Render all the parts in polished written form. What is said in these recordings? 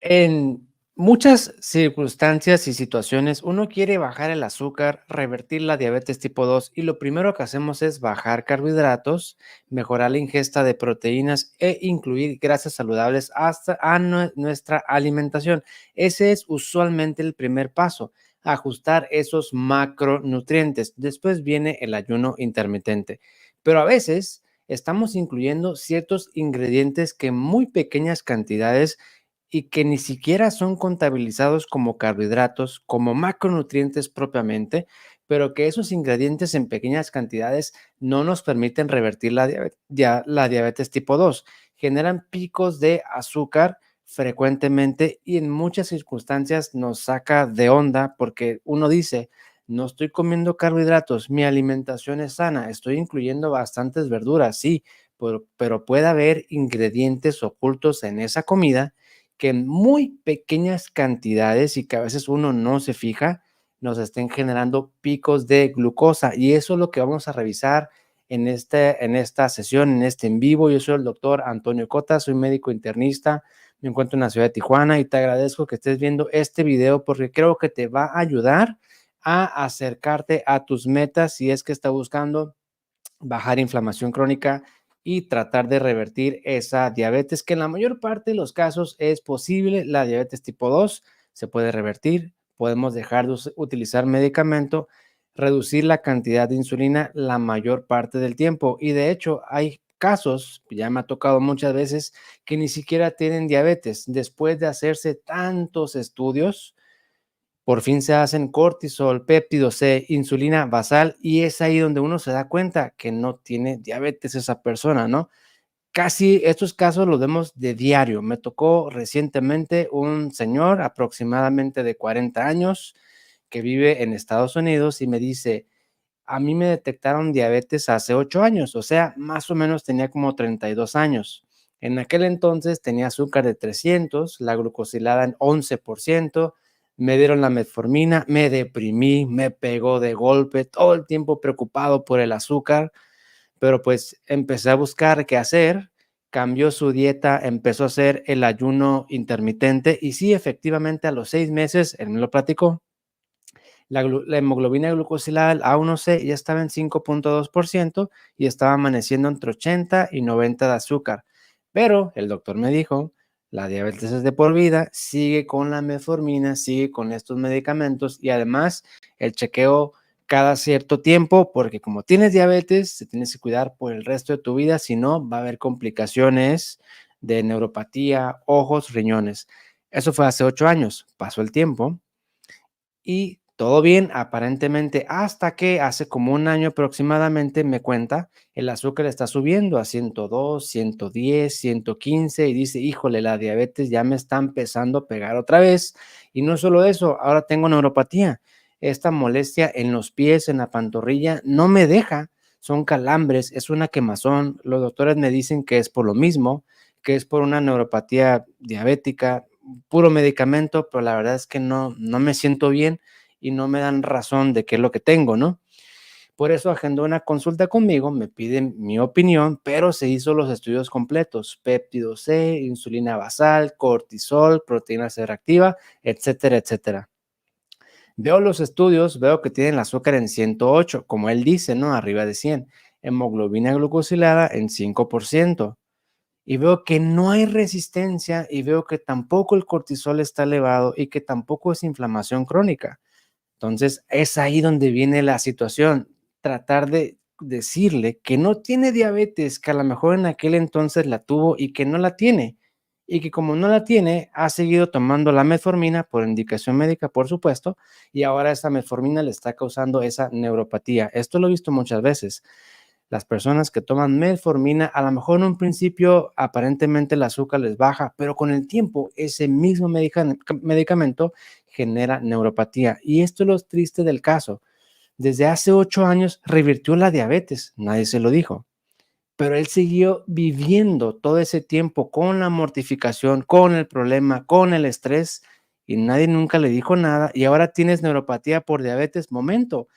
En muchas circunstancias y situaciones, uno quiere bajar el azúcar, revertir la diabetes tipo 2 y lo primero que hacemos es bajar carbohidratos, mejorar la ingesta de proteínas e incluir grasas saludables hasta a nuestra alimentación. Ese es usualmente el primer paso, ajustar esos macronutrientes. Después viene el ayuno intermitente, pero a veces estamos incluyendo ciertos ingredientes que en muy pequeñas cantidades y que ni siquiera son contabilizados como carbohidratos, como macronutrientes propiamente, pero que esos ingredientes en pequeñas cantidades no nos permiten revertir la diabetes tipo 2. Generan picos de azúcar frecuentemente y en muchas circunstancias nos saca de onda porque uno dice, no estoy comiendo carbohidratos, mi alimentación es sana, estoy incluyendo bastantes verduras, sí, pero puede haber ingredientes ocultos en esa comida que en muy pequeñas cantidades y que a veces uno no se fija, nos estén generando picos de glucosa. Y eso es lo que vamos a revisar en esta sesión, en este en vivo. Yo soy el doctor Antonio Cota, soy médico internista, me encuentro en la ciudad de Tijuana y te agradezco que estés viendo este video porque creo que te va a ayudar a acercarte a tus metas si es que está buscando bajar inflamación crónica y tratar de revertir esa diabetes, que en la mayor parte de los casos es posible. La diabetes tipo 2 se puede revertir, podemos dejar de utilizar medicamento, reducir la cantidad de insulina la mayor parte del tiempo. Y de hecho, hay casos, ya me ha tocado muchas veces, que ni siquiera tienen diabetes. Después de hacerse tantos estudios, por fin se hacen cortisol, péptido C, insulina basal y es ahí donde uno se da cuenta que no tiene diabetes esa persona, ¿no? Casi estos casos los vemos de diario. Me tocó recientemente un señor aproximadamente de 40 años que vive en Estados Unidos y me dice, a mí me detectaron diabetes hace 8 años, o sea, más o menos tenía como 32 años. En aquel entonces tenía azúcar de 300, la glucosilada en 11%, me dieron la metformina, me deprimí, me pegó de golpe, todo el tiempo preocupado por el azúcar, pero pues empecé a buscar qué hacer, cambió su dieta, empezó a hacer el ayuno intermitente y sí, efectivamente a los 6 meses, él me lo platicó, la hemoglobina glucosilada, el A1C, ya estaba en 5.2% y estaba amaneciendo entre 80 y 90 de azúcar. Pero el doctor me dijo, la diabetes es de por vida, sigue con la metformina, sigue con estos medicamentos y además el chequeo cada cierto tiempo, porque como tienes diabetes, te tienes que cuidar por el resto de tu vida, si no, va a haber complicaciones de neuropatía, ojos, riñones. Eso fue hace 8 años, pasó el tiempo y todo bien, aparentemente, hasta que hace como un año aproximadamente me cuenta, el azúcar está subiendo a 102, 110, 115 y dice, híjole, la diabetes ya me está empezando a pegar otra vez. Y no solo eso, ahora tengo neuropatía. Esta molestia en los pies, en la pantorrilla, no me deja. Son calambres, es una quemazón. Los doctores me dicen que es por lo mismo, que es por una neuropatía diabética, puro medicamento, pero la verdad es que no me siento bien y no me dan razón de qué es lo que tengo, ¿no? Por eso agendó una consulta conmigo, me piden mi opinión, pero se hizo los estudios completos, péptido C, insulina basal, cortisol, proteína C reactiva, etcétera, etcétera. Veo los estudios, veo que tienen el azúcar en 108, como él dice, ¿no? Arriba de 100. Hemoglobina glucosilada en 5% y veo que no hay resistencia y veo que tampoco el cortisol está elevado y que tampoco es inflamación crónica. Entonces, es ahí donde viene la situación, tratar de decirle que no tiene diabetes, que a lo mejor en aquel entonces la tuvo y que no la tiene, y que como no la tiene, ha seguido tomando la metformina por indicación médica, por supuesto, y ahora esa metformina le está causando esa neuropatía. Esto lo he visto muchas veces. Las personas que toman metformina, a lo mejor en un principio aparentemente el azúcar les baja, pero con el tiempo ese mismo medicamento genera neuropatía. Y esto es lo triste del caso. Desde hace 8 años revirtió la diabetes, nadie se lo dijo, pero él siguió viviendo todo ese tiempo con la mortificación, con el problema, con el estrés y nadie nunca le dijo nada y ahora tienes neuropatía por diabetes. Momento,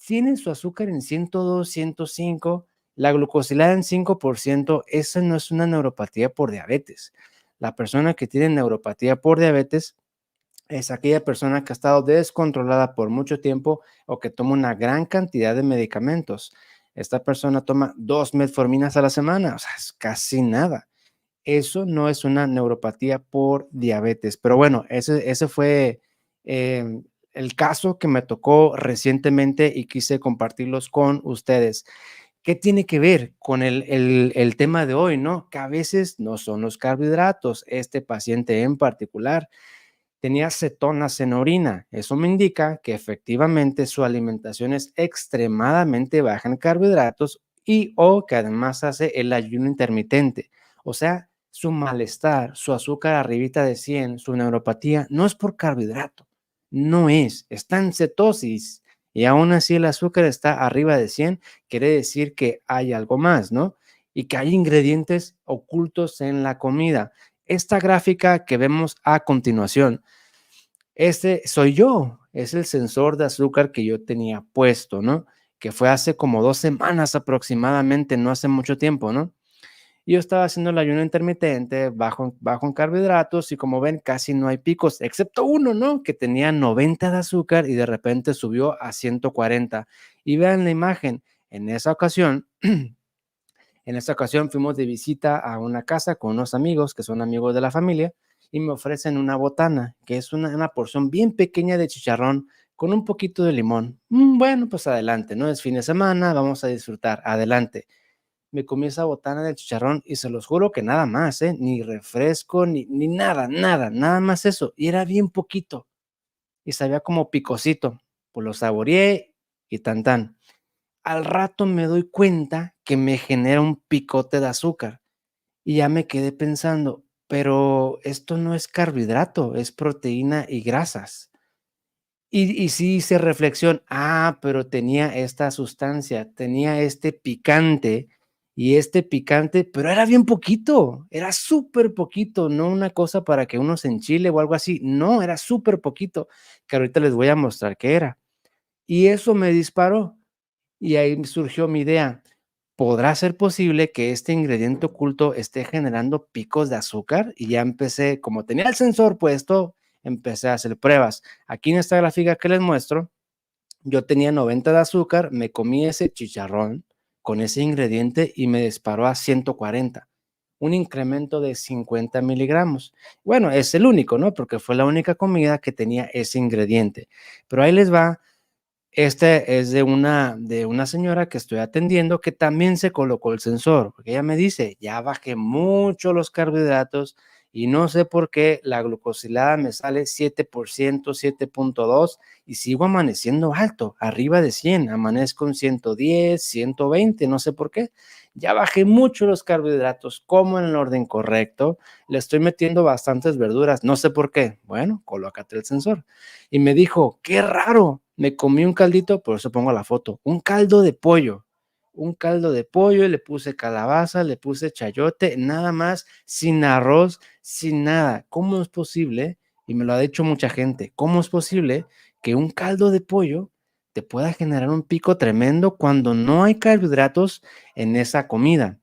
tienen su azúcar en 102, 105, la glucosilada en 5%, esa no es una neuropatía por diabetes. La persona que tiene neuropatía por diabetes es aquella persona que ha estado descontrolada por mucho tiempo o que toma una gran cantidad de medicamentos. Esta persona toma 2 metforminas a la semana, o sea, es casi nada. Eso no es una neuropatía por diabetes, pero bueno, ese fue em, el caso que me tocó recientemente y quise compartirlos con ustedes. ¿Qué tiene que ver con el tema de hoy, no? Que a veces no son los carbohidratos. Este paciente en particular tenía cetonas en orina. Eso me indica que efectivamente su alimentación es extremadamente baja en carbohidratos y o que además hace el ayuno intermitente. O sea, su malestar, su azúcar arribita de 100, su neuropatía, no es por carbohidrato, no es, está en cetosis y aún así el azúcar está arriba de 100, quiere decir que hay algo más, ¿no? Y que hay ingredientes ocultos en la comida. Esta gráfica que vemos a continuación, este soy yo, es el sensor de azúcar que yo tenía puesto, ¿no? Que fue hace como 2 semanas aproximadamente, no hace mucho tiempo, ¿no? Y yo estaba haciendo el ayuno intermitente, bajo en carbohidratos y como ven, casi no hay picos, excepto uno, ¿no? Que tenía 90 de azúcar y de repente subió a 140. Y vean la imagen, en esa ocasión, en esta ocasión fuimos de visita a una casa con unos amigos que son amigos de la familia y me ofrecen una botana, que es una porción bien pequeña de chicharrón con un poquito de limón. Bueno, pues adelante, ¿no? Es fin de semana, vamos a disfrutar, adelante. Me comí esa botana de chicharrón y se los juro que nada más, ¿eh? Ni refresco, ni nada, nada más eso. Y era bien poquito y sabía como picosito. Pues lo saboreé y tan tan. Al rato me doy cuenta que me genera un picote de azúcar y ya me quedé pensando, pero esto no es carbohidrato, es proteína y grasas. Y sí hice reflexión, pero tenía esta sustancia, tenía este picante, pero era bien poquito, era súper poquito, no una cosa para que uno se enchile o algo así, no, era súper poquito, que ahorita les voy a mostrar qué era. Y eso me disparó. Y ahí surgió mi idea. ¿Podrá ser posible que este ingrediente oculto esté generando picos de azúcar? Y ya empecé, como tenía el sensor puesto, empecé a hacer pruebas. Aquí en esta gráfica que les muestro, yo tenía 90 de azúcar, me comí ese chicharrón con ese ingrediente y me disparó a 140, un incremento de 50 miligramos. Bueno, es el único, ¿no? Porque fue la única comida que tenía ese ingrediente. Pero ahí les va, este es de una señora que estoy atendiendo que también se colocó el sensor, porque ella me dice: "Ya bajé mucho los carbohidratos y no sé por qué la glucosilada me sale 7%, 7.2 y sigo amaneciendo alto, arriba de 100, amanezco en 110, 120, no sé por qué. Ya bajé mucho los carbohidratos, como en el orden correcto, le estoy metiendo bastantes verduras, no sé por qué". Bueno, colócate el sensor. Y me dijo: "Qué raro, me comí un caldito", por eso pongo la foto, un caldo de pollo, y le puse calabaza, le puse chayote, nada más, sin arroz, sin nada. ¿Cómo es posible? Y me lo ha dicho mucha gente, ¿cómo es posible que un caldo de pollo te pueda generar un pico tremendo cuando no hay carbohidratos en esa comida?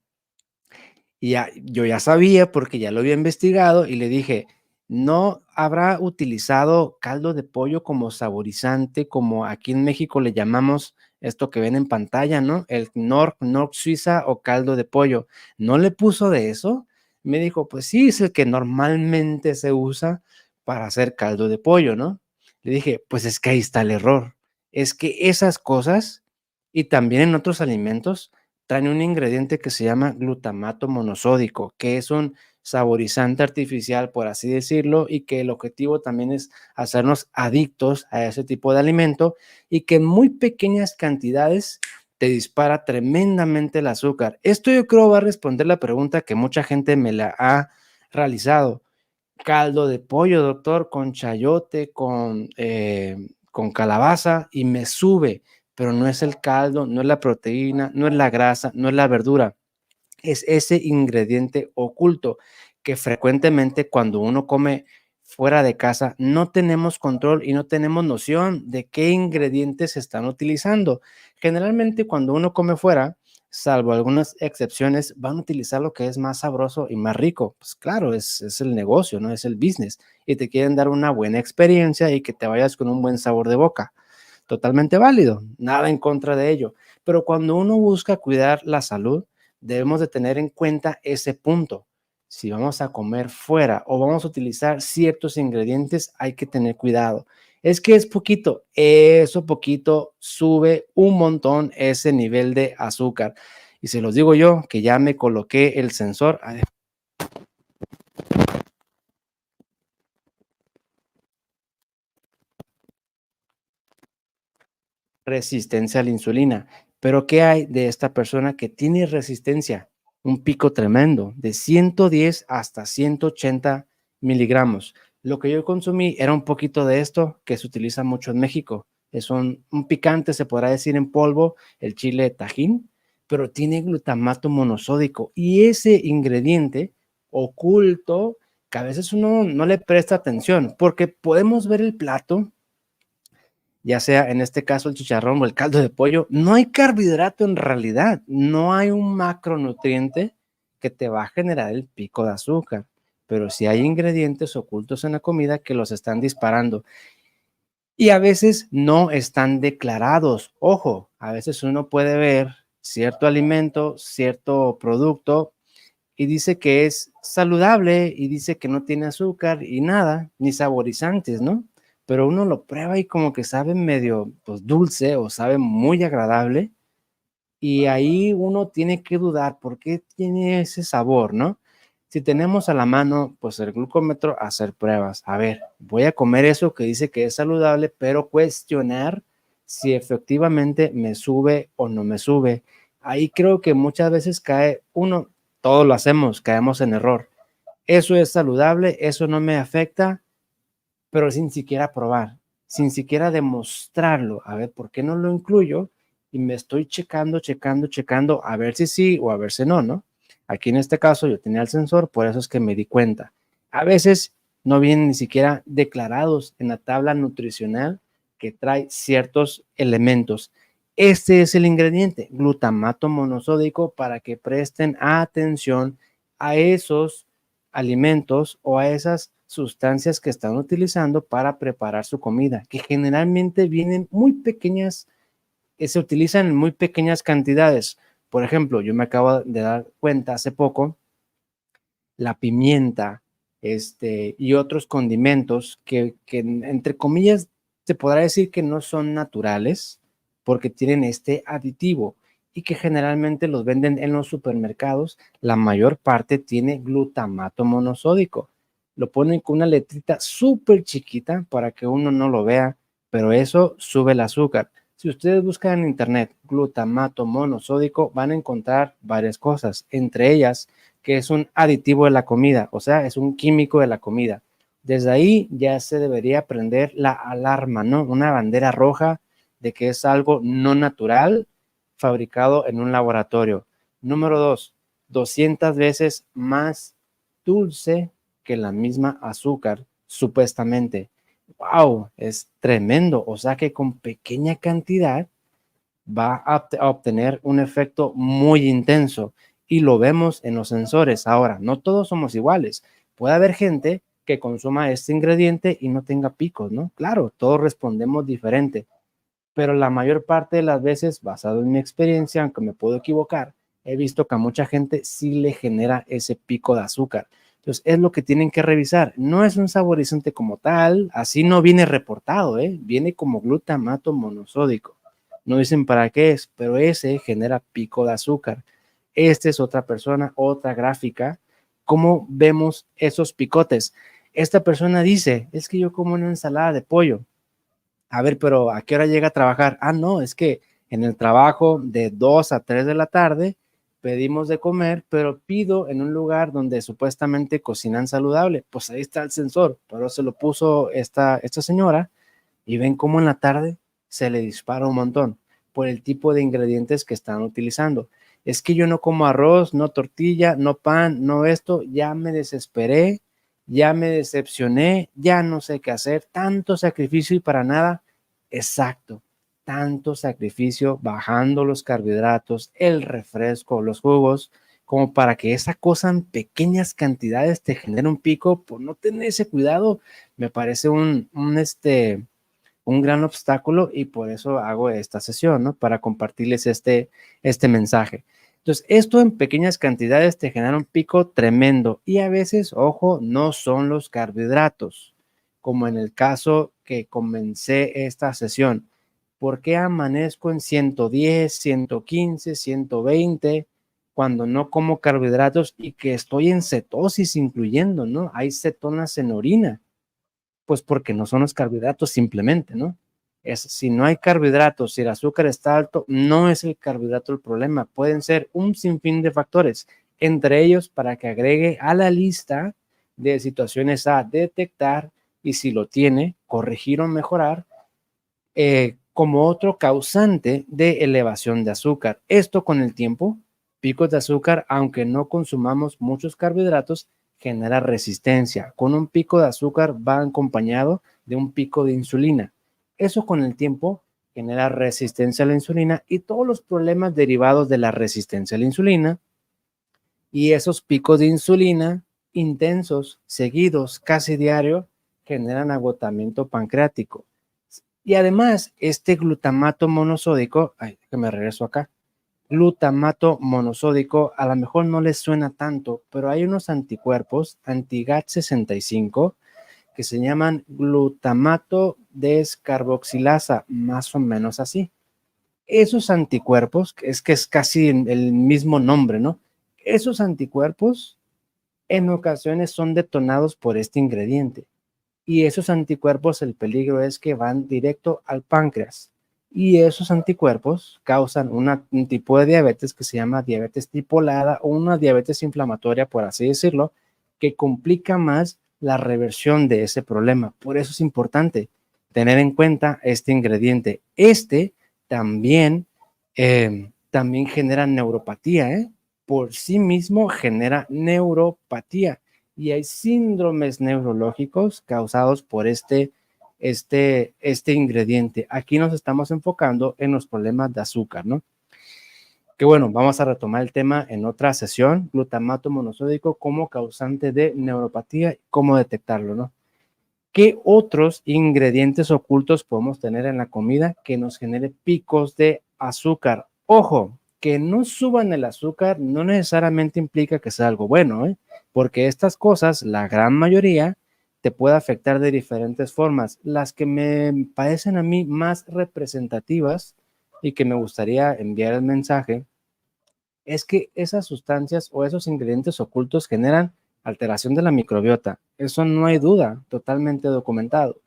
Y ya, yo ya sabía porque ya lo había investigado y le dije: "¿No habrá utilizado caldo de pollo como saborizante, como aquí en México le llamamos esto que ven en pantalla, ¿no? El Knorr Suiza o caldo de pollo, ¿no le puso de eso?". Me dijo: "Pues sí, es el que normalmente se usa para hacer caldo de pollo", ¿no? Le dije: "Pues es que ahí está el error, es que esas cosas, y también en otros alimentos, traen un ingrediente que se llama glutamato monosódico, que es un saborizante artificial, por así decirlo, y que el objetivo también es hacernos adictos a ese tipo de alimento y que en muy pequeñas cantidades te dispara tremendamente el azúcar". Esto yo creo va a responder la pregunta que mucha gente me la ha realizado. Caldo de pollo, doctor, con chayote, con calabaza y me sube, pero no es el caldo, no es la proteína, no es la grasa, no es la verdura, es ese ingrediente oculto que frecuentemente cuando uno come fuera de casa no tenemos control y no tenemos noción de qué ingredientes se están utilizando. Generalmente cuando uno come fuera, Salvo algunas excepciones, van a utilizar lo que es más sabroso y más rico. Pues claro, es el negocio, ¿no? Es el business. Y te quieren dar una buena experiencia y que te vayas con un buen sabor de boca. Totalmente válido, nada en contra de ello. Pero cuando uno busca cuidar la salud, debemos de tener en cuenta ese punto. Si vamos a comer fuera o vamos a utilizar ciertos ingredientes, hay que tener cuidado. Es que es poquito, eso poquito sube un montón ese nivel de azúcar. Y se los digo yo, que ya me coloqué el sensor a resistencia a la insulina. Pero ¿qué hay de esta persona que tiene resistencia? Un pico tremendo, de 110 hasta 180 miligramos. Lo que yo consumí era un poquito de esto que se utiliza mucho en México. Es un picante, se podrá decir en polvo, el chile tajín, pero tiene glutamato monosódico y ese ingrediente oculto que a veces uno no le presta atención porque podemos ver el plato, ya sea en este caso el chicharrón o el caldo de pollo, no hay carbohidrato en realidad, no hay un macronutriente que te va a generar el pico de azúcar, pero sí hay ingredientes ocultos en la comida que los están disparando y a veces no están declarados. Ojo, a veces uno puede ver cierto alimento, cierto producto y dice que es saludable y dice que no tiene azúcar y nada, ni saborizantes, ¿no? Pero uno lo prueba y como que sabe medio, pues, dulce o sabe muy agradable y ahí uno tiene que dudar por qué tiene ese sabor, ¿no? Si tenemos a la mano, pues el glucómetro, hacer pruebas. A ver, voy a comer eso que dice que es saludable, pero cuestionar si efectivamente me sube o no me sube. Ahí creo que muchas veces cae uno, todos lo hacemos, caemos en error. Eso es saludable, eso no me afecta, pero sin siquiera probar, sin siquiera demostrarlo. A ver, ¿por qué no lo incluyo? Y me estoy checando, checando, checando, a ver si sí o a ver si no, ¿no? Aquí en este caso yo tenía el sensor, por eso es que me di cuenta. A veces no vienen ni siquiera declarados en la tabla nutricional que trae ciertos elementos. Este es el ingrediente, glutamato monosódico, para que presten atención a esos alimentos o a esas sustancias que están utilizando para preparar su comida, que generalmente vienen muy pequeñas, se utilizan en muy pequeñas cantidades. Por ejemplo, yo me acabo de dar cuenta hace poco, la pimienta, y otros condimentos que entre comillas se podrá decir que no son naturales porque tienen este aditivo y que generalmente los venden en los supermercados. La mayor parte tiene glutamato monosódico. Lo ponen con una letrita súper chiquita para que uno no lo vea, pero eso sube el azúcar. Si ustedes buscan en internet glutamato monosódico, van a encontrar varias cosas, entre ellas que es un aditivo de la comida, o sea, es un químico de la comida. Desde ahí ya se debería prender la alarma, ¿no? Una bandera roja de que es algo no natural fabricado en un laboratorio. Número dos, 200 veces más dulce que la misma azúcar, supuestamente. ¡Wow! Es tremendo. O sea que con pequeña cantidad va a obtener un efecto muy intenso y lo vemos en los sensores. Ahora, no todos somos iguales. Puede haber gente que consuma este ingrediente y no tenga picos, ¿no? Claro, todos respondemos diferente, pero la mayor parte de las veces, basado en mi experiencia, aunque me puedo equivocar, he visto que a mucha gente sí le genera ese pico de azúcar. Entonces, es lo que tienen que revisar. No es un saborizante como tal, así no viene reportado, ¿eh? Viene como glutamato monosódico. No dicen para qué es, pero ese genera pico de azúcar. Esta es otra persona, otra gráfica. ¿Cómo vemos esos picotes? Esta persona dice, es que yo como una ensalada de pollo. A ver, pero ¿a qué hora llega a trabajar? Ah, no, es que en el trabajo de 2 a 3 de la tarde pedimos de comer, pero pido en un lugar donde supuestamente cocinan saludable. Pues ahí está el sensor, pero se lo puso esta señora y ven cómo en la tarde se le dispara un montón por el tipo de ingredientes que están utilizando. Es que yo no como arroz, no tortilla, no pan, no esto, ya me desesperé, ya me decepcioné, ya no sé qué hacer, tanto sacrificio y para nada. Exacto. tanto sacrificio bajando los carbohidratos, el refresco, los jugos, como para que esa cosa en pequeñas cantidades te genere un pico por no tener ese cuidado. Me parece un gran obstáculo y por eso hago esta sesión, ¿no? Para compartirles este mensaje. Entonces, esto en pequeñas cantidades te genera un pico tremendo y a veces, ojo, no son los carbohidratos, como en el caso que comencé esta sesión. ¿Por qué amanezco en 110, 115, 120 cuando no como carbohidratos y que estoy en cetosis incluyendo, ¿no? Hay cetonas en orina. Pues porque no son los carbohidratos simplemente, ¿no? Si no hay carbohidratos, si el azúcar está alto, no es el carbohidrato el problema, pueden ser un sinfín de factores, entre ellos para que agregue a la lista de situaciones a detectar y si lo tiene, corregir o mejorar como otro causante de elevación de azúcar. Esto con el tiempo, picos de azúcar, aunque no consumamos muchos carbohidratos, genera resistencia. Con un pico de azúcar va acompañado de un pico de insulina. Eso con el tiempo genera resistencia a la insulina y todos los problemas derivados de la resistencia a la insulina y esos picos de insulina intensos, seguidos, casi diario, generan agotamiento pancreático. Y además, este glutamato monosódico, ay, que me regreso acá, glutamato monosódico, a lo mejor no les suena tanto, pero hay unos anticuerpos, anti-GAT65, que se llaman glutamato descarboxilasa, más o menos así. Esos anticuerpos, es que es casi el mismo nombre, ¿no? Esos anticuerpos en ocasiones son detonados por este ingrediente. Y esos anticuerpos, el peligro es que van directo al páncreas. Y esos anticuerpos causan un tipo de diabetes que se llama diabetes tripolada o una diabetes inflamatoria, por así decirlo, que complica más la reversión de ese problema. Por eso es importante tener en cuenta este ingrediente. También, también genera neuropatía, ¿eh? Por sí mismo genera neuropatía y hay síndromes neurológicos causados por este ingrediente. Aquí nos estamos enfocando en los problemas de azúcar, ¿no? Que bueno, vamos a retomar el tema en otra sesión, glutamato monosódico como causante de neuropatía, cómo detectarlo, ¿no? ¿Qué otros ingredientes ocultos podemos tener en la comida que nos genere picos de azúcar? Ojo, que no suban el azúcar no necesariamente implica que sea algo bueno, ¿eh? Porque estas cosas, la gran mayoría, te puede afectar de diferentes formas. Las que me parecen a mí más representativas y que me gustaría enviar el mensaje es que esas sustancias o esos ingredientes ocultos generan alteración de la microbiota. Eso no hay duda, totalmente documentado.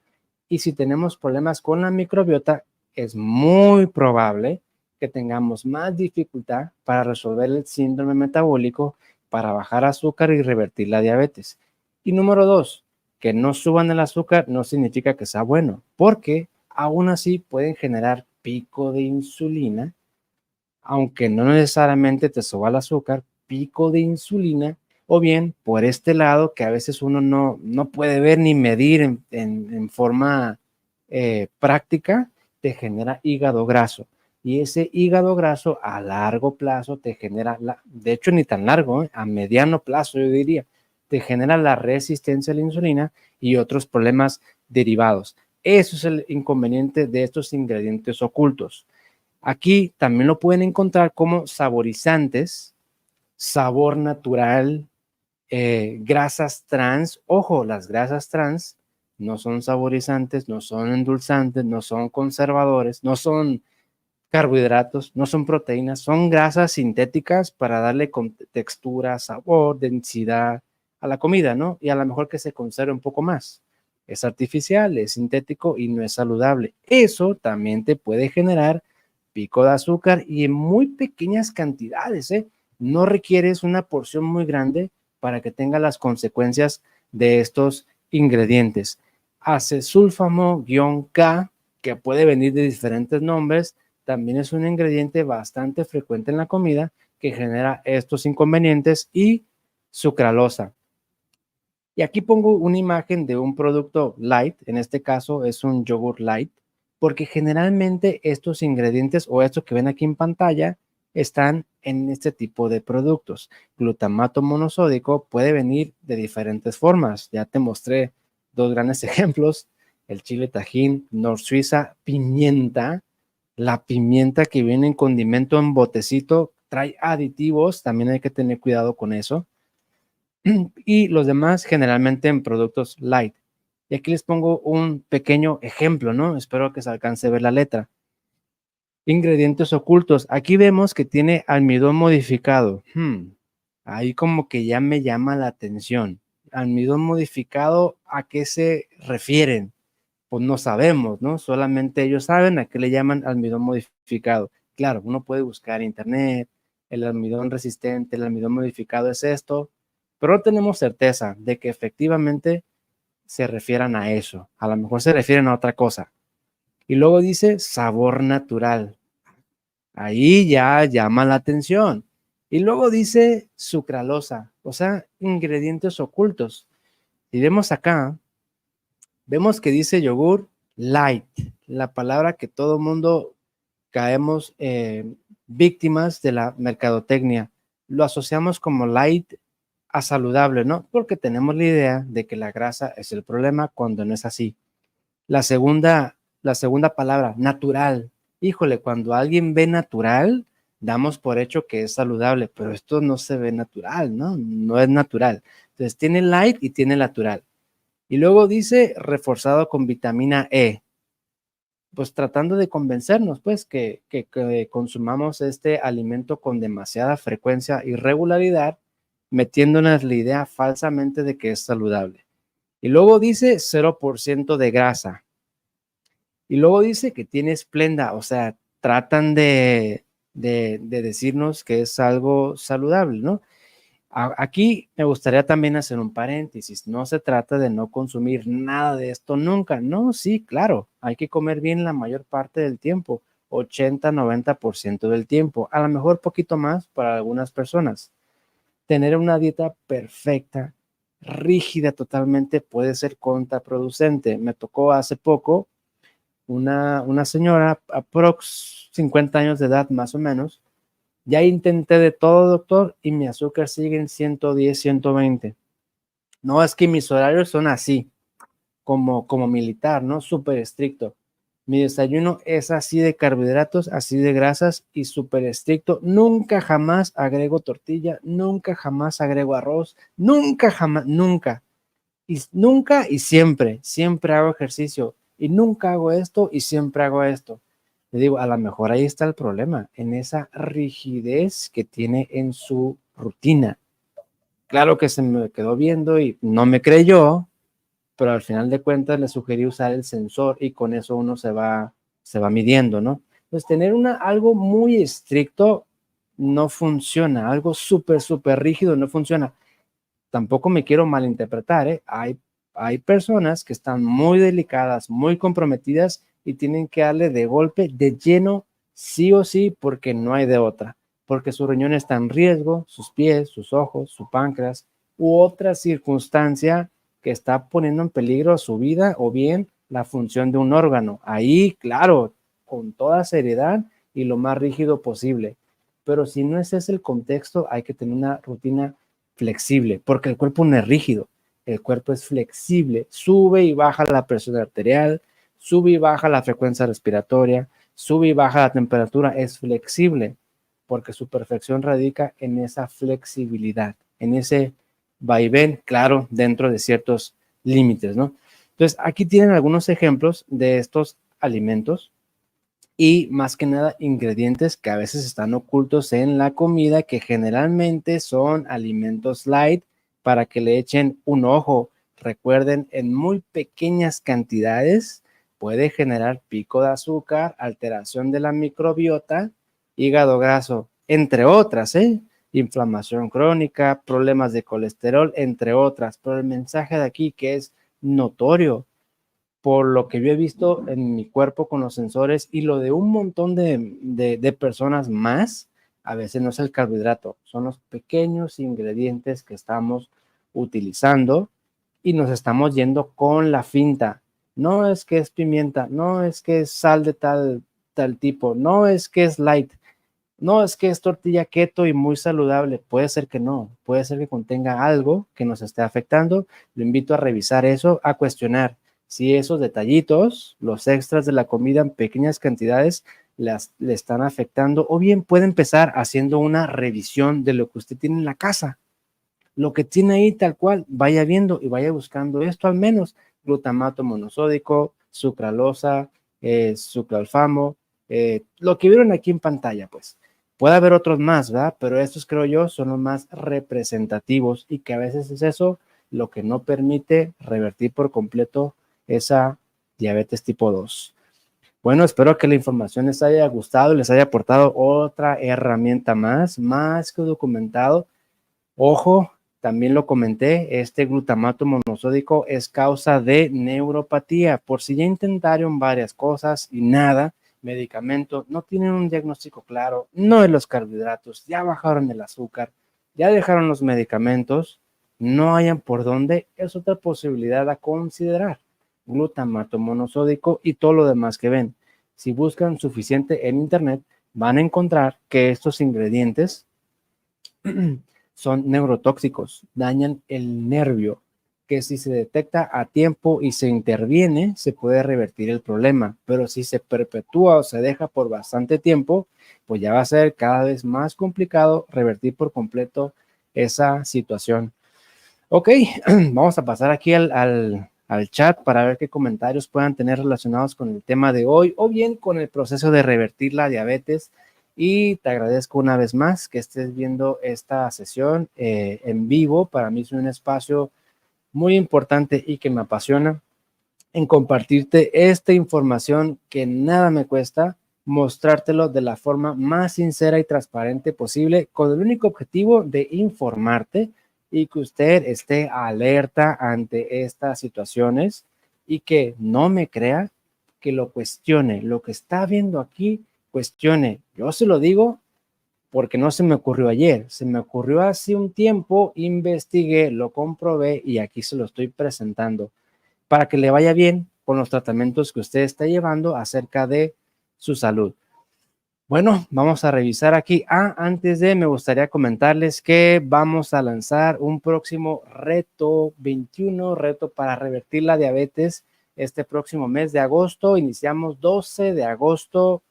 Y si tenemos problemas con la microbiota, es muy probable que tengamos más dificultad para resolver el síndrome metabólico, para bajar azúcar y revertir la diabetes. Y número dos, que no suban el azúcar no significa que sea bueno, porque aún así pueden generar pico de insulina aunque no necesariamente te suba el azúcar, pico de insulina, o bien por este lado que a veces uno no puede ver ni medir en forma práctica, te genera hígado graso. Y ese hígado graso a largo plazo te genera, de hecho ni tan largo, a mediano plazo yo diría, te genera la resistencia a la insulina y otros problemas derivados. Eso es el inconveniente de estos ingredientes ocultos. Aquí también lo pueden encontrar como saborizantes, sabor natural, grasas trans. Ojo, las grasas trans no son saborizantes, no son endulzantes, no son conservadores, no son carbohidratos, no son proteínas, son grasas sintéticas para darle textura, sabor, densidad a la comida, ¿no? Y a lo mejor que se conserve un poco más. Es artificial, es sintético y no es saludable. Eso también te puede generar pico de azúcar y en muy pequeñas cantidades, ¿eh? No requieres una porción muy grande para que tenga las consecuencias de estos ingredientes. Acesulfamo-K, que puede venir de diferentes nombres, también es un ingrediente bastante frecuente en la comida que genera estos inconvenientes y sucralosa. Y aquí pongo una imagen de un producto light, en este caso es un yogur light, porque generalmente estos ingredientes o estos que ven aquí en pantalla están en este tipo de productos. Glutamato monosódico puede venir de diferentes formas. Ya te mostré dos grandes ejemplos, el chile tajín, Nor Suiza, pimienta. La pimienta que viene en condimento en botecito trae aditivos, también hay que tener cuidado con eso. Y los demás generalmente en productos light. Y aquí les pongo un pequeño ejemplo, ¿no? Espero que se alcance a ver la letra. Ingredientes ocultos. Aquí vemos que tiene almidón modificado. Ahí como que ya me llama la atención. Almidón modificado, ¿a qué se refieren? Pues no sabemos, ¿no? Solamente ellos saben a qué le llaman almidón modificado. Claro, uno puede buscar en internet, el almidón resistente, el almidón modificado es esto, pero no tenemos certeza de que efectivamente se refieran a eso. A lo mejor se refieren a otra cosa. Y luego dice sabor natural. Ahí ya llama la atención. Y luego dice sucralosa, o sea, ingredientes ocultos. Y vemos acá, vemos que dice yogur light, la palabra que todo mundo caemos víctimas de la mercadotecnia. Lo asociamos como light a saludable, ¿no? Porque tenemos la idea de que la grasa es el problema cuando no es así. La segunda, la segunda palabra, natural. Híjole, cuando alguien ve natural, damos por hecho que es saludable, pero esto no se ve natural, ¿no? No es natural. Entonces tiene light y tiene natural. Y luego dice reforzado con vitamina E, pues tratando de convencernos, pues, que consumamos este alimento con demasiada frecuencia y regularidad, metiéndonos la idea falsamente de que es saludable. Y luego dice 0% de grasa. Y luego dice que tiene esplenda, o sea, tratan de decirnos que es algo saludable, ¿no? Aquí me gustaría también hacer un paréntesis. No se trata de no consumir nada de esto nunca. No, sí, claro, hay que comer bien la mayor parte del tiempo, 80-90% del tiempo, a lo mejor poquito más para algunas personas. Tener una dieta perfecta, rígida totalmente, puede ser contraproducente. Me tocó hace poco una señora, aprox 50 años de edad más o menos. Ya intenté de todo, doctor, y mi azúcar sigue en 110, 120. No, es que mis horarios son así, como militar, ¿no? Súper estricto. Mi desayuno es así de carbohidratos, así de grasas y súper estricto. Nunca jamás agrego tortilla, nunca jamás agrego arroz, nunca jamás, nunca. Y nunca y siempre, siempre hago ejercicio. Y nunca hago esto y siempre hago esto. Le digo, a lo mejor ahí está el problema, en esa rigidez que tiene en su rutina. Claro que se me quedó viendo y no me creyó, pero al final de cuentas le sugerí usar el sensor y con eso uno se va midiendo, ¿no? Pues tener algo muy estricto no funciona, algo súper, súper rígido no funciona. Tampoco me quiero malinterpretar, ¿eh? Hay personas que están muy delicadas, muy comprometidas y tienen que darle de golpe, de lleno, sí o sí, porque no hay de otra, porque su riñón está en riesgo, sus pies, sus ojos, su páncreas u otra circunstancia que está poniendo en peligro su vida o bien la función de un órgano. Ahí, claro, con toda seriedad y lo más rígido posible. Pero si no ese es el contexto, hay que tener una rutina flexible, porque el cuerpo no es rígido, el cuerpo es flexible, sube y baja la presión arterial, sube y baja la frecuencia respiratoria, sube y baja la temperatura, es flexible, porque su perfección radica en esa flexibilidad, en ese vaivén, claro, dentro de ciertos límites, ¿no? Entonces, aquí tienen algunos ejemplos de estos alimentos y más que nada ingredientes que a veces están ocultos en la comida, que generalmente son alimentos light, para que le echen un ojo. Recuerden, en muy pequeñas cantidades puede generar pico de azúcar, alteración de la microbiota, hígado graso, entre otras, inflamación crónica, problemas de colesterol, entre otras. Pero el mensaje de aquí que es notorio, por lo que yo he visto en mi cuerpo con los sensores y lo de un montón de personas más, a veces no es el carbohidrato, son los pequeños ingredientes que estamos utilizando y nos estamos yendo con la finta. no es que es pimienta, no es que es sal de tal tipo, no es que es light, no es que es tortilla keto y muy saludable. Puede ser que no, puede ser que contenga algo que nos esté afectando. Lo invito a revisar eso, a cuestionar si esos detallitos, los extras de la comida en pequeñas cantidades, le están afectando, o bien puede empezar haciendo una revisión de lo que usted tiene en la casa, lo que tiene ahí tal cual, vaya viendo y vaya buscando esto al menos: glutamato monosódico, sucralosa, sucralfamo, lo que vieron aquí en pantalla. Pues puede haber otros más, ¿verdad? Pero estos, creo yo, son los más representativos, y que a veces es eso lo que no permite revertir por completo esa diabetes tipo 2. Bueno, espero que la información les haya gustado y les haya aportado otra herramienta más que documentado. Ojo, también lo comenté, este glutamato monosódico es causa de neuropatía. Por si ya intentaron varias cosas y nada, medicamento, no tienen un diagnóstico claro, no de los carbohidratos, ya bajaron el azúcar, ya dejaron los medicamentos, no hayan por dónde, es otra posibilidad a considerar: glutamato monosódico y todo lo demás que ven. Si buscan suficiente en internet, van a encontrar que estos ingredientes son neurotóxicos, dañan el nervio, que si se detecta a tiempo y se interviene, se puede revertir el problema, pero si se perpetúa o se deja por bastante tiempo, pues ya va a ser cada vez más complicado revertir por completo esa situación. Ok, vamos a pasar aquí al chat para ver qué comentarios puedan tener relacionados con el tema de hoy, o bien con el proceso de revertir la diabetes. Y te agradezco una vez más que estés viendo esta sesión en vivo. Para mí es un espacio muy importante y que me apasiona en compartirte esta información que nada me cuesta, mostrártelo de la forma más sincera y transparente posible, con el único objetivo de informarte y que usted esté alerta ante estas situaciones, y que no me crea, que lo cuestione, lo que está viendo aquí, cuestione. Yo se lo digo porque no se me ocurrió ayer, se me ocurrió hace un tiempo, investigué, lo comprobé y aquí se lo estoy presentando para que le vaya bien con los tratamientos que usted está llevando acerca de su salud. Bueno, vamos a revisar aquí. Antes de, me gustaría comentarles que vamos a lanzar un próximo reto 21, reto para revertir la diabetes. Este próximo mes de agosto, iniciamos 12 de agosto,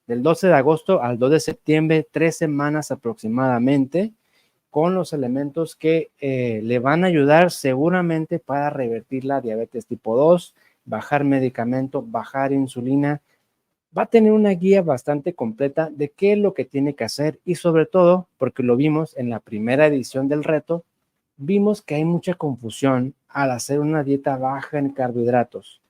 del 12 de agosto al 2 de septiembre, 3 semanas aproximadamente, con los elementos que le van a ayudar seguramente para revertir la diabetes tipo 2, bajar medicamento, bajar insulina. Va a tener una guía bastante completa de qué es lo que tiene que hacer, y sobre todo, porque lo vimos en la primera edición del reto, vimos que hay mucha confusión al hacer una dieta baja en carbohidratos.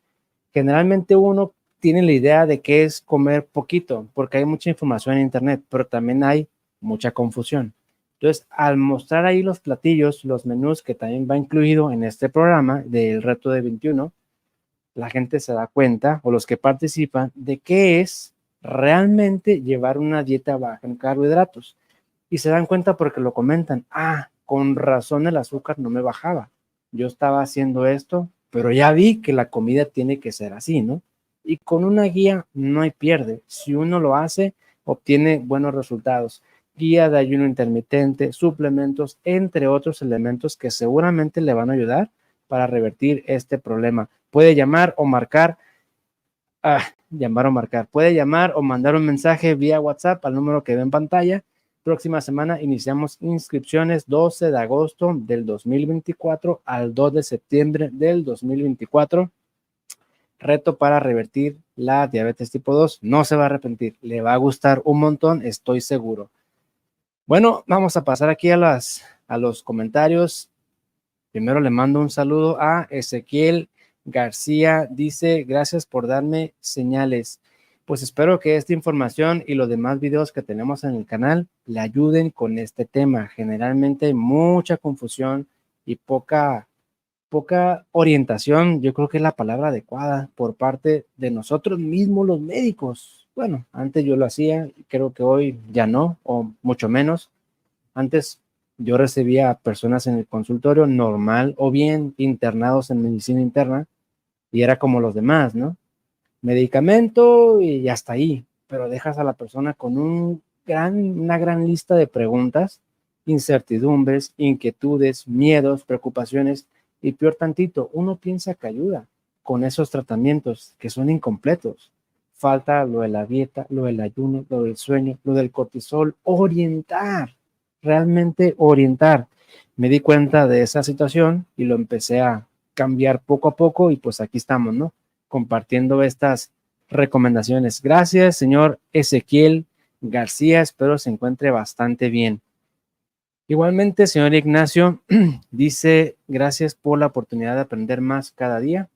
Generalmente uno tiene la idea de que es comer poquito, porque hay mucha información en internet, pero también hay mucha confusión. Entonces, al mostrar ahí los platillos, los menús que también va incluido en este programa del reto de 21, la gente se da cuenta, o los que participan, de qué es realmente llevar una dieta baja en carbohidratos. Y se dan cuenta porque lo comentan: con razón el azúcar no me bajaba. Yo estaba haciendo esto, pero ya vi que la comida tiene que ser así, ¿no? Y con una guía no hay pierde. Si uno lo hace, obtiene buenos resultados. Guía de ayuno intermitente, suplementos, entre otros elementos que seguramente le van a ayudar para revertir este problema. Puede llamar o marcar, puede llamar o mandar un mensaje vía WhatsApp al número que ve en pantalla. Próxima semana iniciamos inscripciones 12 de agosto del 2024 al 2 de septiembre del 2024. Reto para revertir la diabetes tipo 2. No se va a arrepentir, le va a gustar un montón, estoy seguro. Bueno, vamos a pasar aquí a los comentarios. Primero le mando un saludo a Ezequiel García. Dice: gracias por darme señales. Pues espero que esta información y los demás videos que tenemos en el canal le ayuden con este tema. Generalmente hay mucha confusión y poca orientación, yo creo que es la palabra adecuada, por parte de nosotros mismos los médicos. Bueno, antes yo lo hacía, creo que hoy ya no, o mucho menos. Antes yo recibía a personas en el consultorio normal, o bien internados en medicina interna, Y era como los demás, ¿no? Medicamento y hasta ahí, pero dejas a la persona con una gran lista de preguntas, incertidumbres, inquietudes, miedos, preocupaciones, y peor tantito, uno piensa que ayuda con esos tratamientos que son incompletos. Falta lo de la dieta, lo del ayuno, lo del sueño, lo del cortisol, orientar, realmente orientar. Me di cuenta de esa situación y lo empecé a cambiar poco a poco y pues aquí estamos, ¿no? Compartiendo estas recomendaciones. Gracias, señor Ezequiel García. Espero se encuentre bastante bien. Igualmente, señor Ignacio dice, gracias por la oportunidad de aprender más cada día.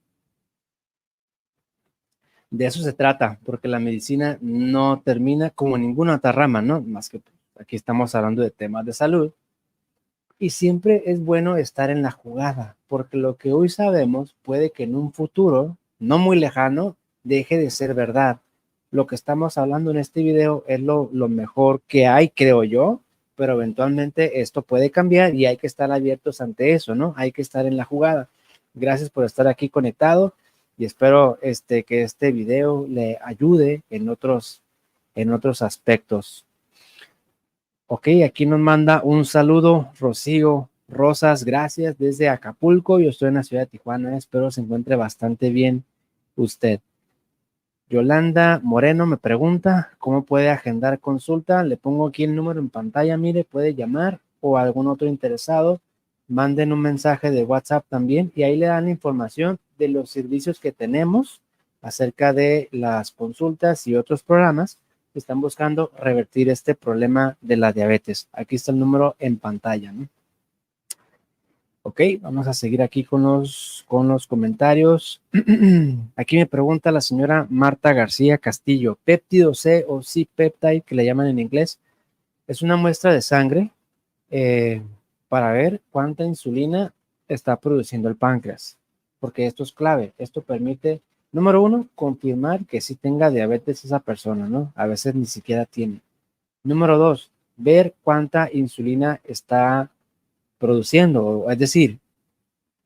De eso se trata, porque la medicina no termina como ninguna otra rama, ¿no? Más que aquí estamos hablando de temas de salud. Y siempre es bueno estar en la jugada, porque lo que hoy sabemos puede que en un futuro, no muy lejano, deje de ser verdad. Lo que estamos hablando en este video es lo mejor que hay, creo yo, pero eventualmente esto puede cambiar y hay que estar abiertos ante eso, ¿no? Hay que estar en la jugada. Gracias por estar aquí conectado y espero que este video le ayude en otros aspectos. Ok, aquí nos manda un saludo Rocío Rosas, gracias desde Acapulco. Yo estoy en la ciudad de Tijuana, espero se encuentre bastante bien usted. Yolanda Moreno me pregunta cómo puede agendar consulta. Le pongo aquí el número en pantalla, mire, puede llamar o algún otro interesado. Manden un mensaje de WhatsApp también y ahí le dan la información de los servicios que tenemos acerca de las consultas y otros programas que están buscando revertir este problema de la diabetes. Aquí está el número en pantalla, ¿no? Ok, vamos a seguir aquí con los comentarios. Aquí me pregunta la señora Marta García Castillo, péptido C o C-peptide, que le llaman en inglés, es una muestra de sangre para ver cuánta insulina está produciendo el páncreas, porque esto es clave. Esto permite, número uno, confirmar que sí tenga diabetes esa persona, ¿no? A veces ni siquiera tiene. Número dos, ver cuánta insulina está produciendo, es decir,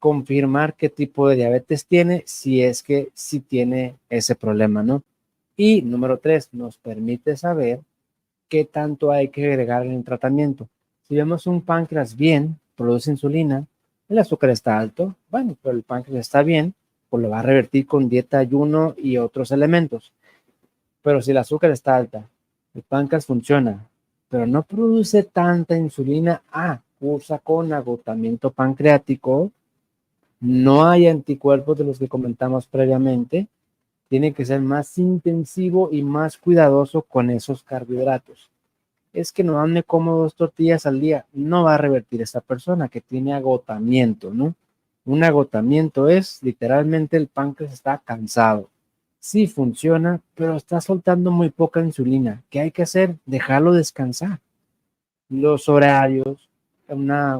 confirmar qué tipo de diabetes tiene, si es que sí tiene ese problema, ¿no? Y número tres, nos permite saber qué tanto hay que agregar en el tratamiento. Si vemos un páncreas bien, produce insulina, el azúcar está alto, bueno, pero el páncreas está bien, pues lo va a revertir con dieta, ayuno y otros elementos. Pero si el azúcar está alta, el páncreas funciona, pero no produce tanta insulina, cursa con agotamiento pancreático, no hay anticuerpos de los que comentamos previamente, tiene que ser más intensivo y más cuidadoso con esos carbohidratos. Es que no me como 2 tortillas al día, no va a revertir esa persona que tiene agotamiento, ¿no? Un agotamiento es literalmente el páncreas está cansado. Sí funciona, pero está soltando muy poca insulina. ¿Qué hay que hacer? Dejarlo descansar. Los horarios, una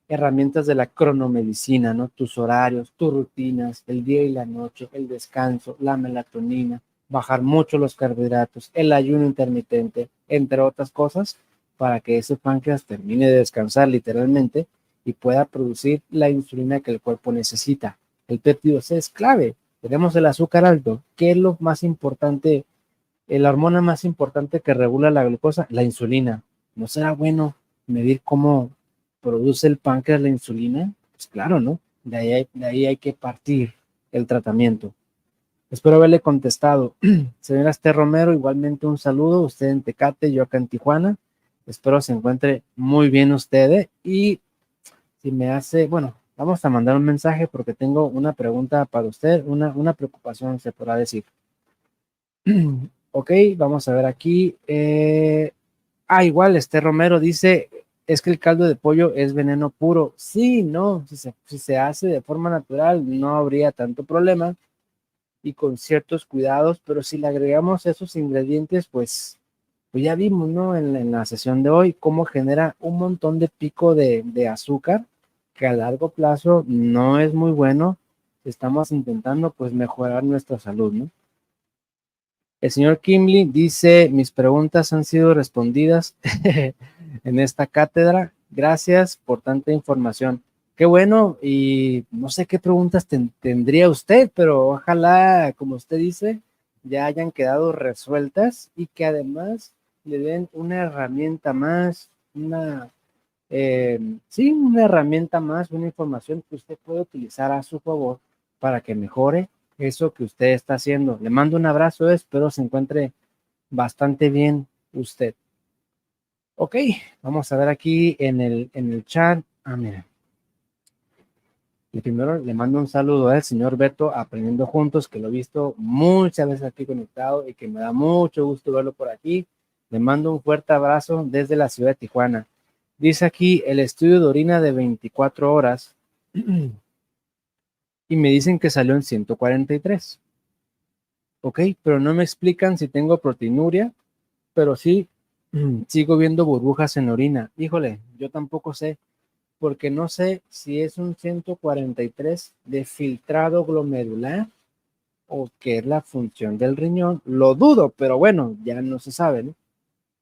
herramientas de la cronomedicina, ¿no? Tus horarios, tus rutinas, el día y la noche, el descanso, la melatonina, bajar mucho los carbohidratos, el ayuno intermitente, entre otras cosas, para que ese páncreas termine de descansar literalmente y pueda producir la insulina que el cuerpo necesita. El péptido C es clave. Tenemos el azúcar alto. ¿Qué es lo más importante? La hormona más importante que regula la glucosa, la insulina. ¿No será bueno medir cómo produce el páncreas la insulina? Pues claro, ¿no? De ahí hay que partir el tratamiento. Espero haberle contestado. Señora Esther Romero, igualmente un saludo. Usted en Tecate, yo acá en Tijuana. Espero se encuentre muy bien usted. Y si me hace, bueno, vamos a mandar un mensaje porque tengo una pregunta para usted, una preocupación, se podrá decir. Ok, vamos a ver aquí. Igual, este Romero dice, es que el caldo de pollo es veneno puro. Sí, no, si se hace de forma natural no habría tanto problema y con ciertos cuidados, pero si le agregamos esos ingredientes, pues ya vimos, ¿no? En la sesión de hoy, cómo genera un montón de pico de azúcar que a largo plazo no es muy bueno. Estamos intentando pues mejorar nuestra salud, ¿no? El señor Kimley dice, mis preguntas han sido respondidas en esta cátedra. Gracias por tanta información. Qué bueno, y no sé qué preguntas tendría usted, pero ojalá, como usted dice, ya hayan quedado resueltas y que además le den una herramienta más, sí, una herramienta más, una información que usted puede utilizar a su favor para que mejore eso que usted está haciendo. Le mando un abrazo, espero se encuentre bastante bien usted. Ok, vamos a ver aquí en el chat. Ah, mira. Y primero le mando un saludo al señor Beto, Aprendiendo Juntos, que lo he visto muchas veces aquí conectado y que me da mucho gusto verlo por aquí. Le mando un fuerte abrazo desde la ciudad de Tijuana. Dice aquí el estudio de orina de 24 horas y me dicen que salió en 143. Ok, pero no me explican si tengo proteinuria, pero sí sigo viendo burbujas en la orina. Híjole, yo tampoco sé, porque no sé si es un 143 de filtrado glomerular o qué es la función del riñón. Lo dudo, pero bueno, ya no se sabe, ¿no?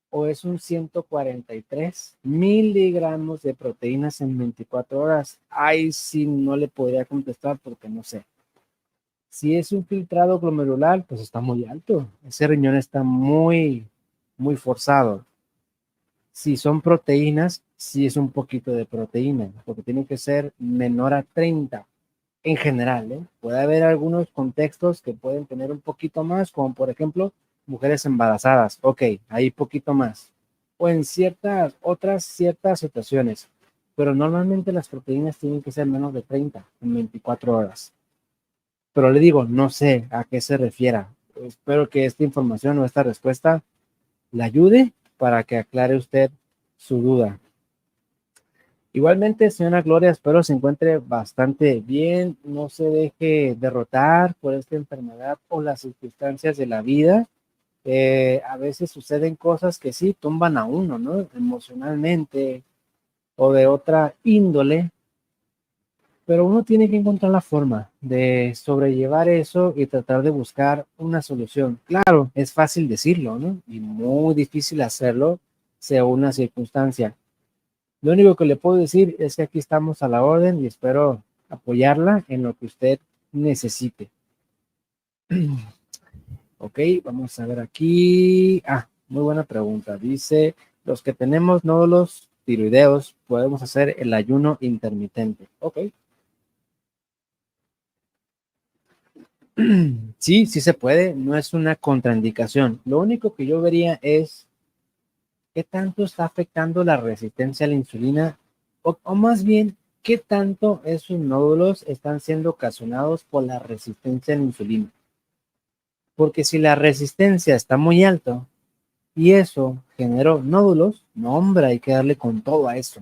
O es un 143 miligramos de proteínas en 24 horas. Ahí sí no le podría contestar porque no sé. Si es un filtrado glomerular, pues está muy alto. Ese riñón está muy forzado. Si son proteínas, sí es un poquito de proteína, porque tiene que ser menor a 30 en general, ¿eh? Puede haber algunos contextos que pueden tener un poquito más, como por ejemplo mujeres embarazadas, ok, ahí poquito más. O en ciertas situaciones, pero normalmente las proteínas tienen que ser menos de 30 en 24 horas. Pero le digo, no sé a qué se refiera. Espero que esta información o esta respuesta le ayude para que aclare usted su duda. Igualmente, señora Gloria, espero se encuentre bastante bien, no se deje derrotar por esta enfermedad o las circunstancias de la vida. A veces suceden cosas que sí tumban a uno, ¿no? Emocionalmente o de otra índole, pero uno tiene que encontrar la forma de sobrellevar eso y tratar de buscar una solución. Claro, es fácil decirlo, ¿no? Y muy difícil hacerlo, sea una circunstancia. Lo único que le puedo decir es que aquí estamos a la orden y espero apoyarla en lo que usted necesite. Ok, vamos a ver aquí. Ah, muy buena pregunta. Dice, los que tenemos nódulos tiroideos, podemos hacer el ayuno intermitente. Ok. Sí, sí se puede, no es una contraindicación. Lo único que yo vería es qué tanto está afectando la resistencia a la insulina, o más bien, qué tanto esos nódulos están siendo ocasionados por la resistencia a la insulina. Porque si la resistencia está muy alta y eso generó nódulos, no hombre, hay que darle con todo a eso.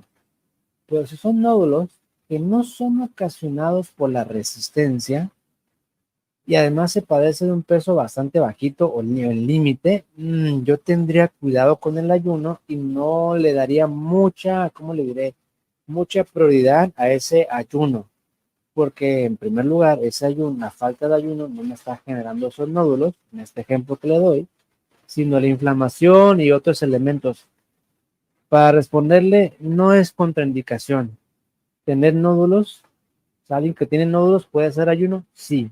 Pero si son nódulos que no son ocasionados por la resistencia, y además se padece de un peso bastante bajito o el límite, yo tendría cuidado con el ayuno y no le daría mucha, ¿cómo le diré? Mucha prioridad a ese ayuno, porque en primer lugar, ese ayuno, la falta de ayuno no me está generando esos nódulos, en este ejemplo que le doy, sino la inflamación y otros elementos. Para responderle, no es contraindicación. Tener nódulos, ¿alguien que tiene nódulos puede hacer ayuno? Sí.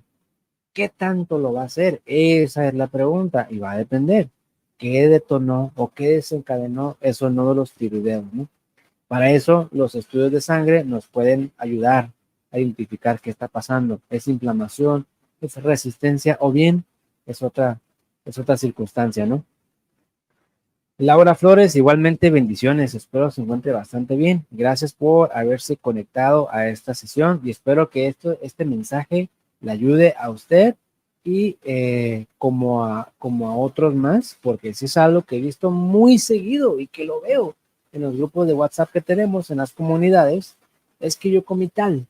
¿Qué tanto lo va a hacer? Esa es la pregunta y va a depender qué detonó o qué desencadenó esos nódulos tiroideos, ¿no? Para eso, los estudios de sangre nos pueden ayudar a identificar qué está pasando. ¿Es inflamación? ¿Es resistencia? O bien es otra circunstancia, ¿no? Laura Flores, igualmente bendiciones, espero se encuentre bastante bien. Gracias por haberse conectado a esta sesión y espero que este mensaje le ayude a usted y como a otros más, porque sí es algo que he visto muy seguido y que lo veo en los grupos de WhatsApp que tenemos, en las comunidades, es que yo comí tal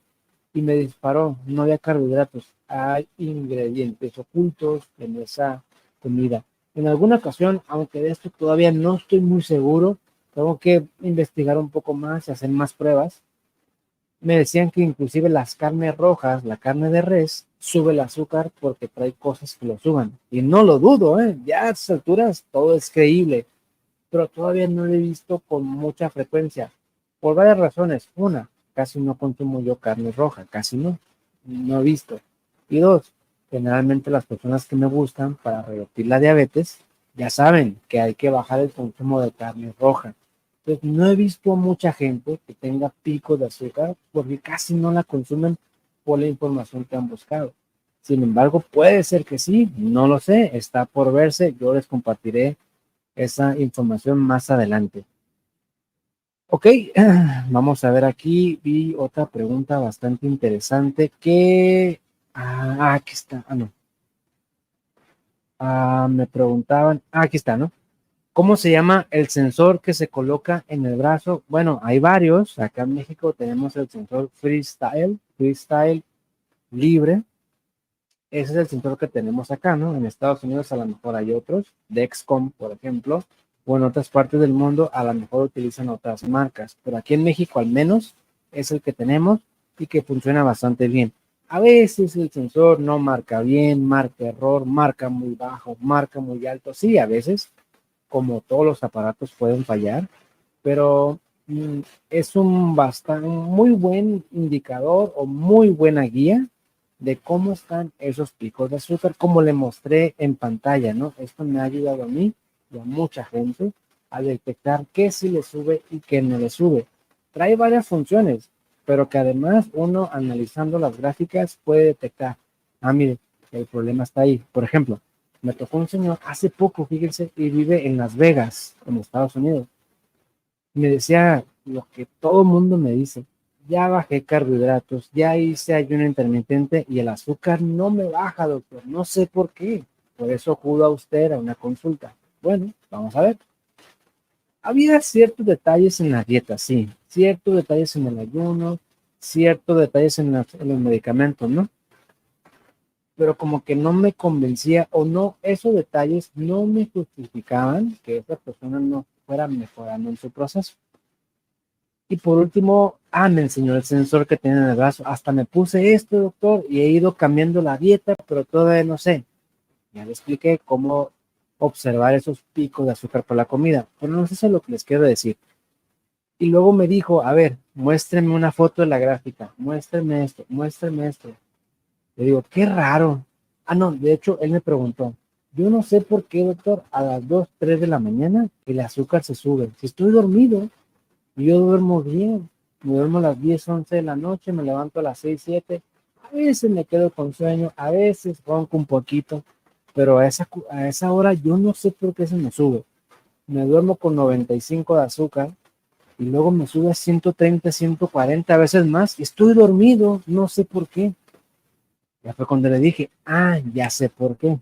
y me disparó, no había carbohidratos, hay ingredientes ocultos en esa comida. En alguna ocasión, aunque de esto todavía no estoy muy seguro, tengo que investigar un poco más y hacer más pruebas. Me decían que inclusive las carnes rojas, la carne de res, sube el azúcar porque trae cosas que lo suban. Y no lo dudo, ¿eh? Ya a estas alturas todo es creíble, pero todavía no lo he visto con mucha frecuencia, por varias razones. Una, casi no consumo yo carne roja, casi no he visto. Y dos, generalmente las personas que me gustan para revertir la diabetes, ya saben que hay que bajar el consumo de carne roja. Entonces, no he visto mucha gente que tenga picos de azúcar porque casi no la consumen por la información que han buscado. Sin embargo, puede ser que sí, no lo sé, está por verse. Yo les compartiré esa información más adelante. Ok, vamos a ver aquí. Vi otra pregunta bastante interesante que... aquí está. No. Me preguntaban. Aquí está, ¿no? ¿Cómo se llama el sensor que se coloca en el brazo? Bueno, hay varios. Acá en México tenemos el sensor Freestyle libre. Ese es el sensor que tenemos acá, ¿no? En Estados Unidos a lo mejor hay otros, Dexcom, por ejemplo, o en otras partes del mundo a lo mejor utilizan otras marcas, pero aquí en México al menos es el que tenemos y que funciona bastante bien. A veces el sensor no marca bien, marca error, marca muy bajo, marca muy alto, sí, a veces, como todos los aparatos pueden fallar, pero es un bastante, muy buen indicador o muy buena guía de cómo están esos picos de azúcar, como le mostré en pantalla, ¿no? Esto me ha ayudado a mí y a mucha gente a detectar qué sí le sube y qué no le sube. Trae varias funciones, pero que además uno analizando las gráficas puede detectar, mire, el problema está ahí. Por ejemplo, me tocó un señor hace poco, fíjense, y vive en Las Vegas, en Estados Unidos. Me decía lo que todo el mundo me dice, ya bajé carbohidratos, ya hice ayuno intermitente y el azúcar no me baja, doctor, no sé por qué. Por eso acudo a usted a una consulta. Bueno, vamos a ver. Había ciertos detalles en la dieta, sí, ciertos detalles en el ayuno, ciertos detalles en los medicamentos, ¿no? Pero como que no me convencía o no, esos detalles no me justificaban que esa persona no fuera mejorando en su proceso. Y por último, me enseñó el sensor que tiene en el brazo. Hasta me puse esto, doctor, y he ido cambiando la dieta, pero todavía no sé. Ya le expliqué cómo observar esos picos de azúcar por la comida, pero no sé si es lo que les quiero decir. Y luego me dijo, a ver, muéstreme una foto de la gráfica, muéstreme esto, muéstreme esto. Le digo, qué raro. No, de hecho, él me preguntó, yo no sé por qué, doctor, a las 2, 3 de la mañana el azúcar se sube. Si estoy dormido, yo duermo bien, me duermo a las 10, 11 de la noche, me levanto a las 6, 7, a veces me quedo con sueño, a veces ronco un poquito, pero a esa hora yo no sé por qué se me sube. Me duermo con 95 de azúcar y luego me sube a 130, 140, a veces más, y estoy dormido, no sé por qué. Ya fue cuando le dije, ya sé por qué.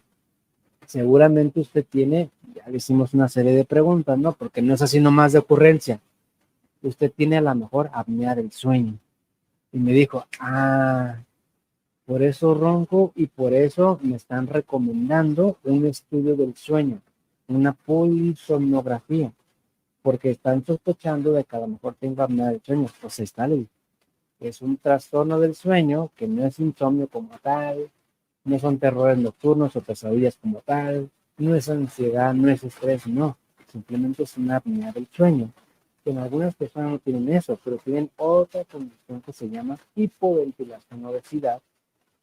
Seguramente usted tiene, ya le hicimos una serie de preguntas, ¿no? Porque no es así nomás de ocurrencia. Usted tiene a lo mejor apnea del sueño. Y me dijo, por eso ronco y por eso me están recomendando un estudio del sueño, una polisomnografía, porque están sospechando de que a lo mejor tengo apnea del sueño. Pues está, es un trastorno del sueño que no es insomnio como tal, no son terrores nocturnos o pesadillas como tal, no es ansiedad, no es estrés, no, simplemente es una apnea del sueño. Que en algunas personas no tienen eso, pero tienen otra condición que se llama hipoventilación obesidad,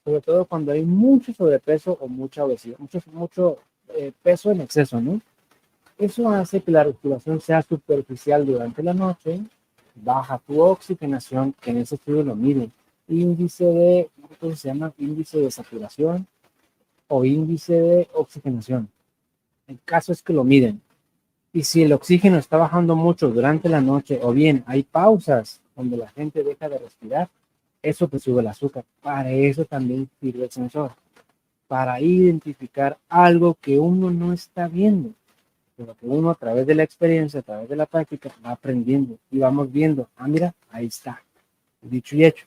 sobre todo cuando hay mucho sobrepeso o mucha obesidad, mucho peso en exceso, ¿no? Eso hace que la respiración sea superficial durante la noche, baja tu oxigenación, que en ese estudio lo miden, índice de, ¿cómo se llama? Índice de saturación o índice de oxigenación. El caso es que lo miden. Y si el oxígeno está bajando mucho durante la noche o bien hay pausas donde la gente deja de respirar, eso te sube el azúcar. Para eso también sirve el sensor, para identificar algo que uno no está viendo, pero que uno a través de la experiencia, a través de la práctica, va aprendiendo y vamos viendo, mira, ahí está, dicho y hecho.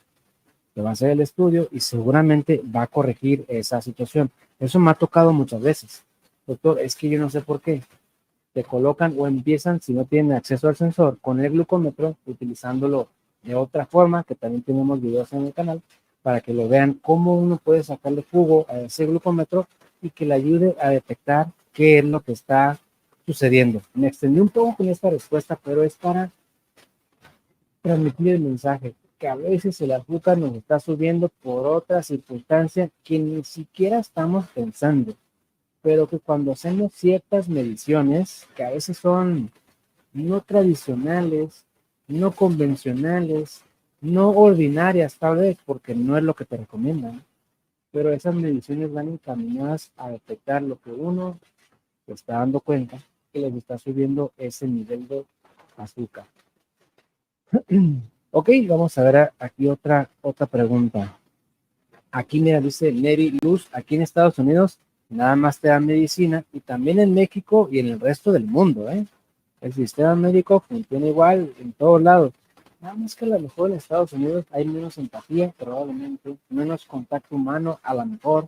Te va a hacer el estudio y seguramente va a corregir esa situación. Eso me ha tocado muchas veces. Doctor, es que yo no sé por qué. Te colocan o empiezan, si no tienen acceso al sensor, con el glucómetro, utilizándolo de otra forma, que también tenemos videos en el canal, para que lo vean cómo uno puede sacarle jugo a ese glucómetro y que le ayude a detectar qué es lo que está sucediendo. Me extendí un poco con esta respuesta, pero es para transmitir el mensaje. que a veces el azúcar nos está subiendo por otra circunstancia que ni siquiera estamos pensando, pero que cuando hacemos ciertas mediciones, que a veces son no tradicionales, no convencionales, no ordinarias tal vez, porque no es lo que te recomiendan, pero esas mediciones van encaminadas a detectar lo que uno se está dando cuenta que les está subiendo ese nivel de azúcar. Ok, vamos a ver aquí otra pregunta. Aquí, mira, dice Neri Luz, aquí en Estados Unidos nada más te dan medicina y también en México y en el resto del mundo, ¿eh? El sistema médico funciona igual en todos lados. Nada más que a lo mejor en Estados Unidos hay menos empatía, probablemente, menos contacto humano, a lo mejor.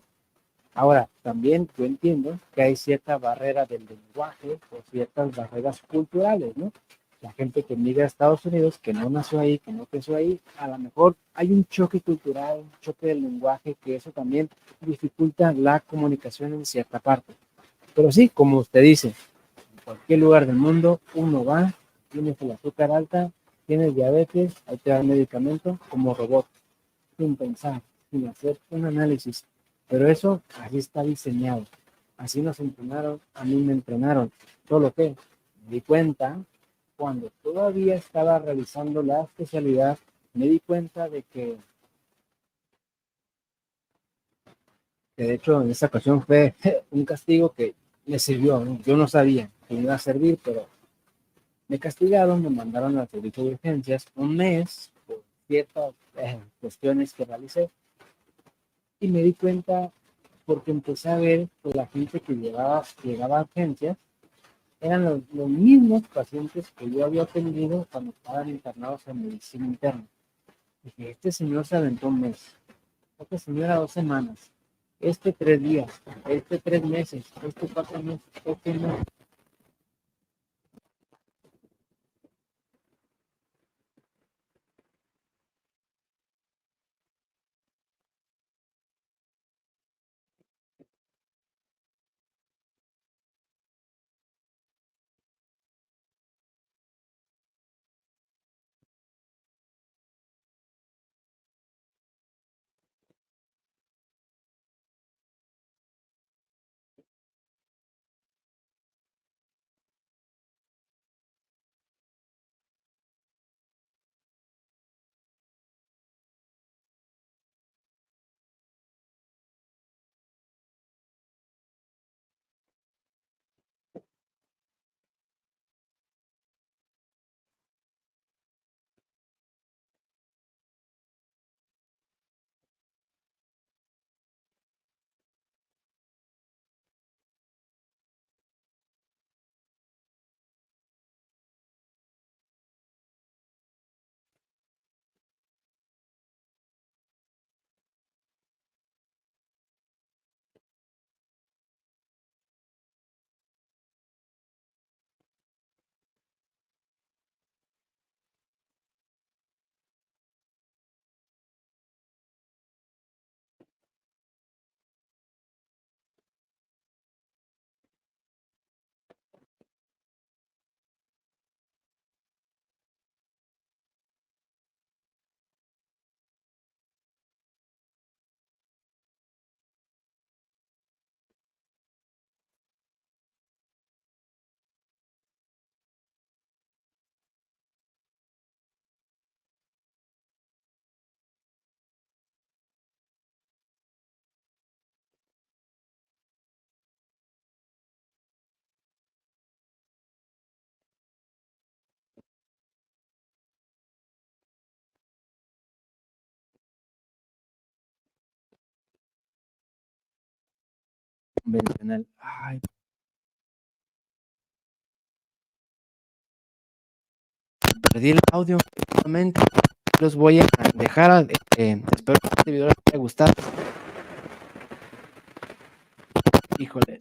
Ahora, también yo entiendo que hay cierta barrera del lenguaje o ciertas barreras culturales, ¿no? La gente que migra a Estados Unidos, que no nació ahí, que no creció ahí, a lo mejor hay un choque cultural, un choque del lenguaje, que eso también dificulta la comunicación en cierta parte. Pero sí, como usted dice, en cualquier lugar del mundo, uno va, tienes el azúcar alta, tienes diabetes, ahí te dan medicamento como robot, sin pensar, sin hacer un análisis. Pero eso así está diseñado. Así nos entrenaron, a mí me entrenaron. Solo que me di cuenta, cuando todavía estaba realizando la especialidad, me di cuenta de que de hecho en esa ocasión fue un castigo que me sirvió, ¿no? Yo no sabía que me iba a servir, pero me castigaron, me mandaron al servicio de urgencias un mes por ciertas cuestiones que realicé y me di cuenta porque empecé a ver que la gente que llegaba a urgencias eran los mismos pacientes que yo había atendido cuando estaban internados en medicina interna. Dije, este señor se aventó un mes, esta señora 2 semanas, este 3 días, este 3 meses, este 4 meses, este no. Convencional. Ay, perdí el audio nuevamente. Los voy a dejar. Espero que este video les haya gustado. Híjole.